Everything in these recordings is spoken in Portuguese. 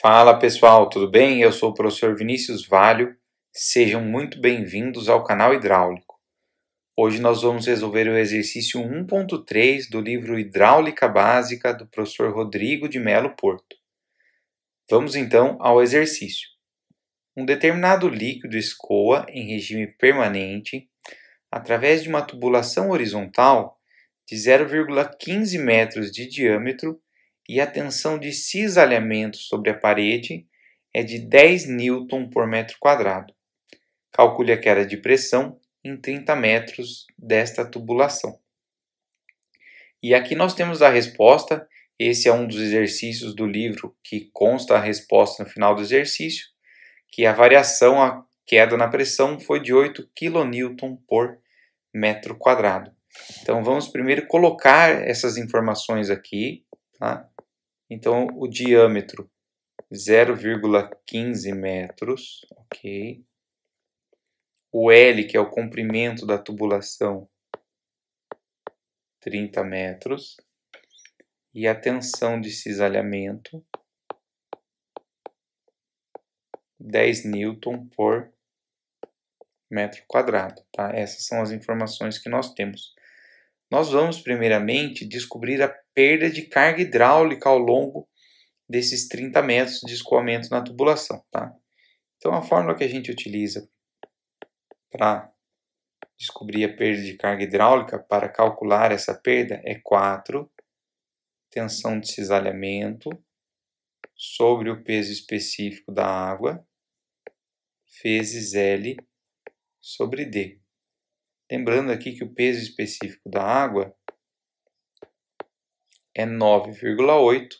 Fala pessoal, tudo bem? Eu sou o professor Vinícius Valho. Sejam muito bem-vindos ao canal Hidráulico. Hoje nós vamos resolver o exercício 1.3 do livro Hidráulica Básica do professor Rodrigo de Melo Porto. Vamos então ao exercício. Um determinado líquido escoa em regime permanente através de uma tubulação horizontal de 0,15 metros de diâmetro e a tensão de cisalhamento sobre a parede é de 10 newton por metro quadrado. Calcule a queda de pressão em 30 metros desta tubulação. E aqui nós temos a resposta. Esse é um dos exercícios do livro que consta a resposta no final do exercício, que a variação, a queda na pressão foi de 8 kN por metro quadrado. Então vamos primeiro colocar essas informações aqui, tá? Então o diâmetro 0,15 metros, ok? O L, que é o comprimento da tubulação, 30 metros. E a tensão de cisalhamento, 10 newton por metro quadrado, tá? Essas são as informações que nós temos. Nós vamos primeiramente descobrir a perda de carga hidráulica ao longo desses 30 metros de escoamento na tubulação, tá? Então a fórmula que a gente utiliza para descobrir a perda de carga hidráulica, para calcular essa perda, é 4 tensão de cisalhamento sobre o peso específico da água vezes L sobre D. Lembrando aqui que o peso específico da água é 9,8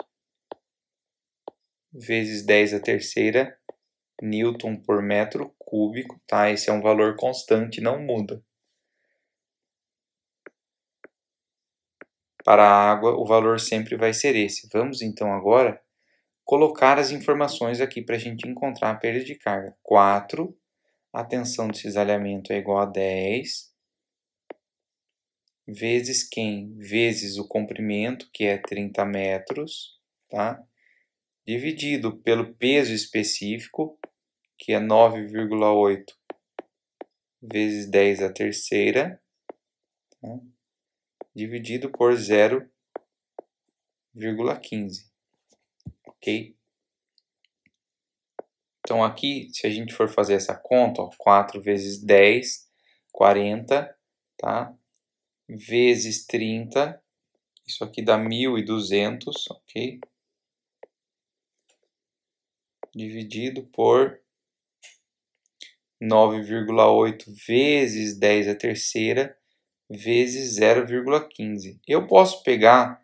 vezes 10 a terceira newton por metro cúbico, tá? Esse é um valor constante, não muda. Para a água, o valor sempre vai ser esse. Vamos então agora colocar as informações aqui para a gente encontrar a perda de carga. 4, a tensão de cisalhamento é igual a 10, vezes quem? Vezes o comprimento, que é 30 metros, tá? Dividido pelo peso específico, que é 9,8 vezes 10 a terceira, tá? Dividido por 0,15, ok? Então aqui, se a gente for fazer essa conta, ó, 4 vezes 10, 40, tá? Vezes 30, isso aqui dá 1.200, ok? Dividido por 9,8 vezes 10 a terceira, vezes 0,15. Eu posso pegar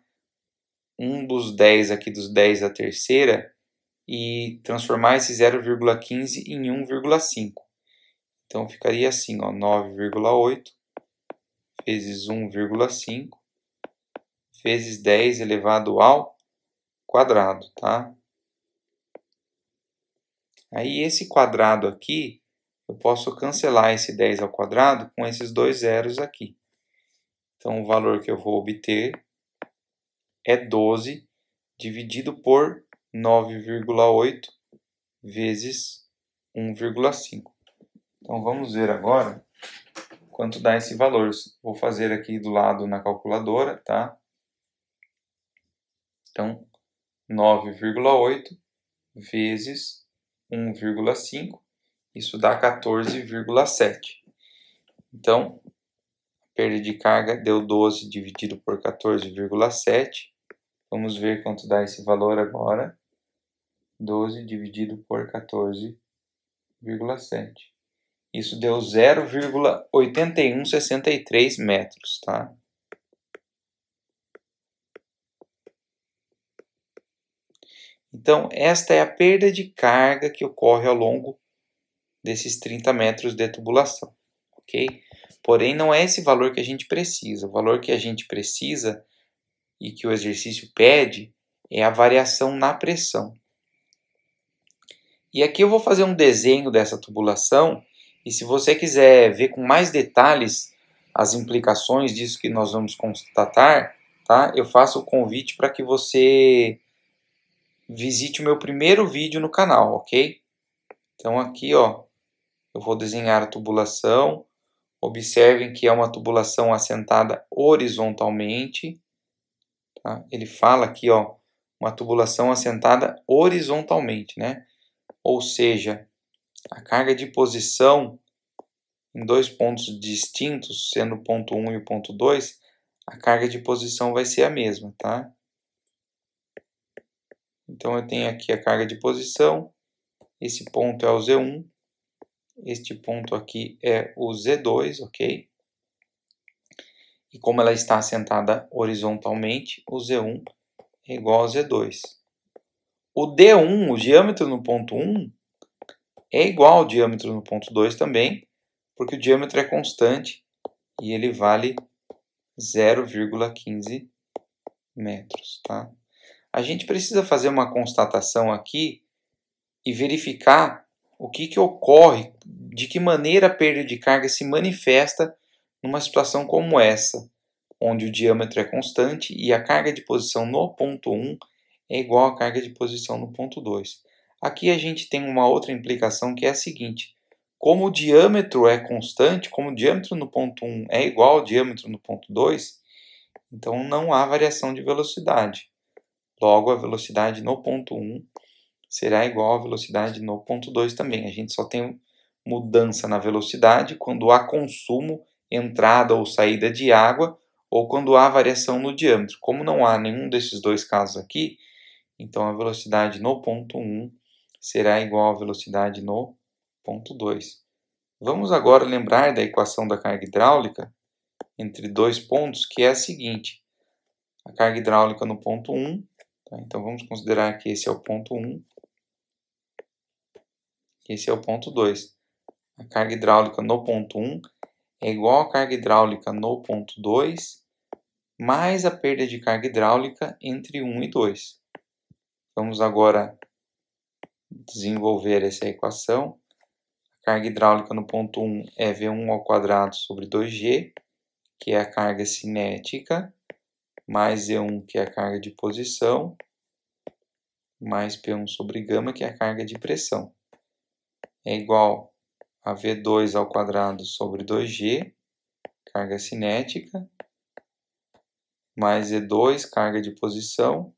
um dos 10 aqui, dos 10 a terceira, e transformar esse 0,15 em 1,5. Então ficaria assim, ó, 9,8 vezes 1,5 vezes 10 elevado ao quadrado, tá? Aí esse quadrado aqui, eu posso cancelar esse 10 ao quadrado com esses dois zeros aqui. Então o valor que eu vou obter é 12 dividido por 9,8 vezes 1,5. Então vamos ver agora quanto dá esse valor. Vou fazer aqui do lado na calculadora, tá? Então 9,8 vezes 1,5, isso dá 14,7. Então, a perda de carga deu 12 dividido por 14,7. Vamos ver quanto dá esse valor agora. 12 dividido por 14,7. Isso deu 0,8163 metros, tá? Então, esta é a perda de carga que ocorre ao longo desses 30 metros de tubulação, ok? Porém, não é esse valor que a gente precisa. O valor que a gente precisa e que o exercício pede é a variação na pressão. E aqui eu vou fazer um desenho dessa tubulação, e se você quiser ver com mais detalhes as implicações disso que nós vamos constatar, tá? Eu faço o convite para que você visite o meu primeiro vídeo no canal, ok? Então aqui, ó, eu vou desenhar a tubulação. Observem que é uma tubulação assentada horizontalmente. Tá? Ele fala aqui, ó, uma tubulação assentada horizontalmente, né? Ou seja, a carga de posição em dois pontos distintos, sendo o ponto 1 e o ponto 2, a carga de posição vai ser a mesma, tá? Então eu tenho aqui a carga de posição, esse ponto é o Z1, este ponto aqui é o Z2, ok? E como ela está assentada horizontalmente, o Z1 é igual ao Z2. O D1, o diâmetro no ponto 1, é igual ao diâmetro no ponto 2 também, porque o diâmetro é constante e ele vale 0,15 metros. Tá? A gente precisa fazer uma constatação aqui e verificar o que ocorre, de que maneira a perda de carga se manifesta numa situação como essa, onde o diâmetro é constante e a carga de posição no ponto 1 é igual à carga de posição no ponto 2. Aqui a gente tem uma outra implicação que é a seguinte: como o diâmetro é constante, como o diâmetro no ponto 1 é igual ao diâmetro no ponto 2, então não há variação de velocidade. Logo, a velocidade no ponto 1 será igual à velocidade no ponto 2 também. A gente só tem mudança na velocidade quando há consumo, entrada ou saída de água, ou quando há variação no diâmetro. Como não há nenhum desses dois casos aqui, então a velocidade no ponto 1 será igual à velocidade no ponto 2. Vamos agora lembrar da equação da carga hidráulica entre dois pontos, que é a seguinte: a carga hidráulica no ponto 1, tá? Então vamos considerar que esse é o ponto 1, esse é o ponto 2. A carga hidráulica no ponto 1 é igual à carga hidráulica no ponto 2, mais a perda de carga hidráulica entre 1 e 2. Vamos agora desenvolver essa equação. A carga hidráulica no ponto 1 é V1² sobre 2G, que é a carga cinética, mais Z1, que é a carga de posição, mais P1 sobre γ, que é a carga de pressão. É igual a V2² sobre 2G, carga cinética, mais Z2, carga de posição,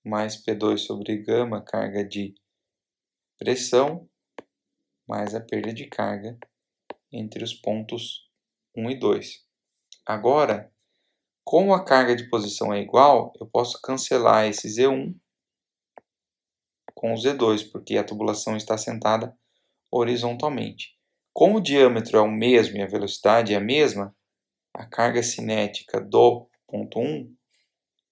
mais P2 sobre γ, carga de pressão, mais a perda de carga entre os pontos 1 e 2. Agora, como a carga de posição é igual, eu posso cancelar esse Z1 com o Z2, porque a tubulação está assentada horizontalmente. Como o diâmetro é o mesmo e a velocidade é a mesma, a carga cinética do ponto 1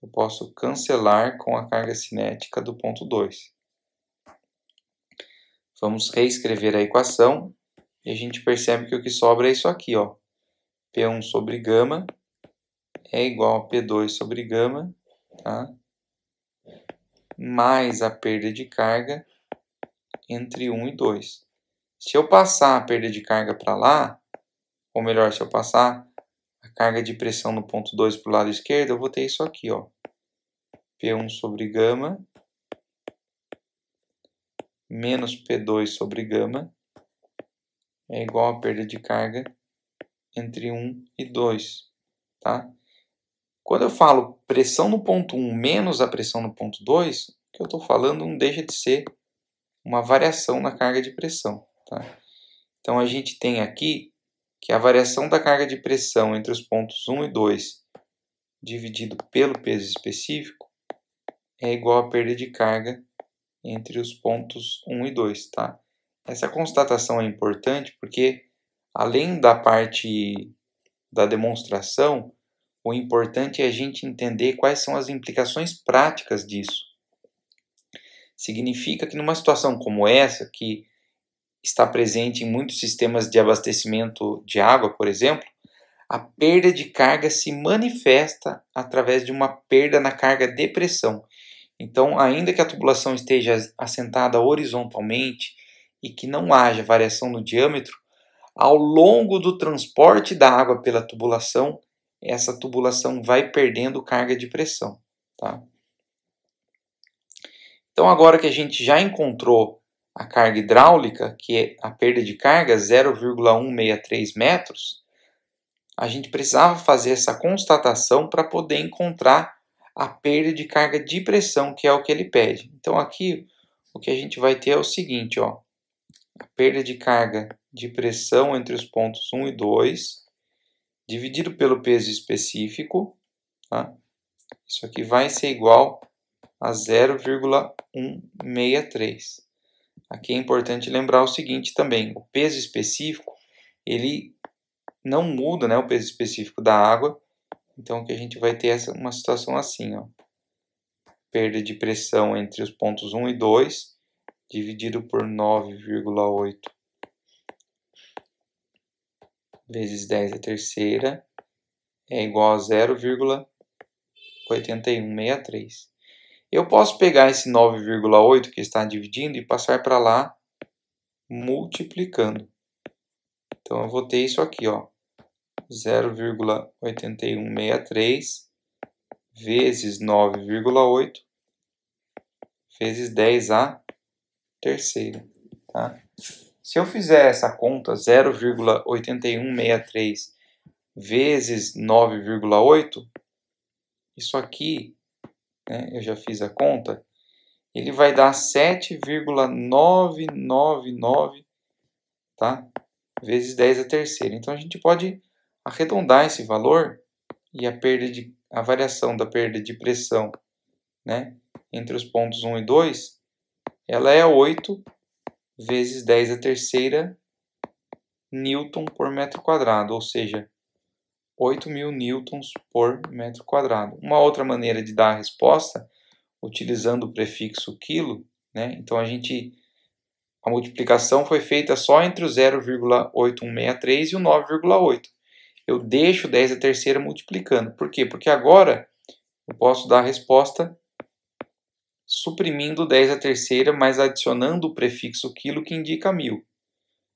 eu posso cancelar com a carga cinética do ponto 2. Vamos reescrever a equação e a gente percebe que o que sobra é isso aqui, ó. P1 sobre γ é igual a P2 sobre γ, tá? Mais a perda de carga entre 1 e 2. Se eu passar a perda de carga para lá, ou melhor, se eu passar a carga de pressão no ponto 2 para o lado esquerdo, eu vou ter isso aqui, ó. P1 sobre γ menos P2 sobre γ é igual a perda de carga entre 1 e 2, tá? Quando eu falo pressão no ponto 1 menos a pressão no ponto 2, o que eu estou falando não deixa de ser uma variação na carga de pressão, tá? Então a gente tem aqui que a variação da carga de pressão entre os pontos 1 e 2 dividido pelo peso específico é igual à perda de carga entre os pontos 1 e 2, tá? Essa constatação é importante porque, além da parte da demonstração, o importante é a gente entender quais são as implicações práticas disso. Significa que numa situação como essa, que está presente em muitos sistemas de abastecimento de água, por exemplo, a perda de carga se manifesta através de uma perda na carga de pressão. Então, ainda que a tubulação esteja assentada horizontalmente e que não haja variação no diâmetro, ao longo do transporte da água pela tubulação, essa tubulação vai perdendo carga de pressão, tá? Então agora que a gente já encontrou a carga hidráulica, que é a perda de carga 0,163 metros, a gente precisava fazer essa constatação para poder encontrar a perda de carga de pressão, que é o que ele pede. Então aqui o que a gente vai ter é o seguinte, ó, a perda de carga de pressão entre os pontos 1 e 2, dividido pelo peso específico, tá? Isso aqui vai ser igual a 0,163. Aqui é importante lembrar o seguinte também, o peso específico, ele não muda, né, o peso específico da água, então que a gente vai ter uma situação assim, ó, perda de pressão entre os pontos 1 e 2, dividido por 9,8 vezes 10 à terceira, é igual a 0,8163. Eu posso pegar esse 9,8 que está dividindo e passar para lá multiplicando. Então eu vou ter isso aqui, ó, 0,8163 vezes 9,8 vezes 10 à terceira. Tá? Se eu fizer essa conta, 0,8163 vezes 9,8, isso aqui, né, eu já fiz a conta, ele vai dar 7,999, tá? Vezes 10 à terceira. Então a gente pode arredondar esse valor e a variação da perda de pressão, né, entre os pontos 1 e 2, ela é 8 vezes 10 à terceira newton por metro quadrado, ou seja, 8.000 newtons por metro quadrado. Uma outra maneira de dar a resposta, utilizando o prefixo quilo, né? Então a multiplicação foi feita só entre o 0,8163 e o 9,8. Eu deixo 10 à terceira multiplicando. Por quê? Porque agora eu posso dar a resposta suprimindo 10 à terceira, mas adicionando o prefixo quilo que indica 1.000.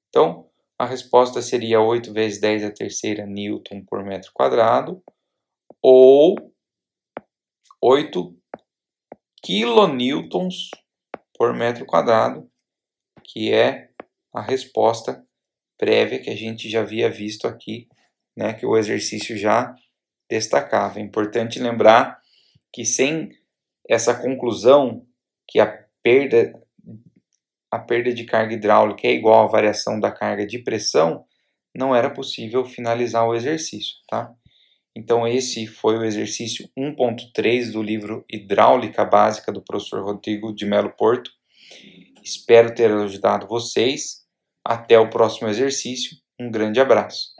Então, a resposta seria 8 vezes 10 à terceira newton por metro quadrado, ou 8 kilonewtons por metro quadrado, que é a resposta prévia que a gente já havia visto aqui, né, que o exercício já destacava. É importante lembrar que sem essa conclusão que a perda de carga hidráulica é igual à variação da carga de pressão, não era possível finalizar o exercício, tá? Então esse foi o exercício 1.3 do livro Hidráulica Básica do professor Rodrigo de Melo Porto. Espero ter ajudado vocês. Até o próximo exercício. Um grande abraço.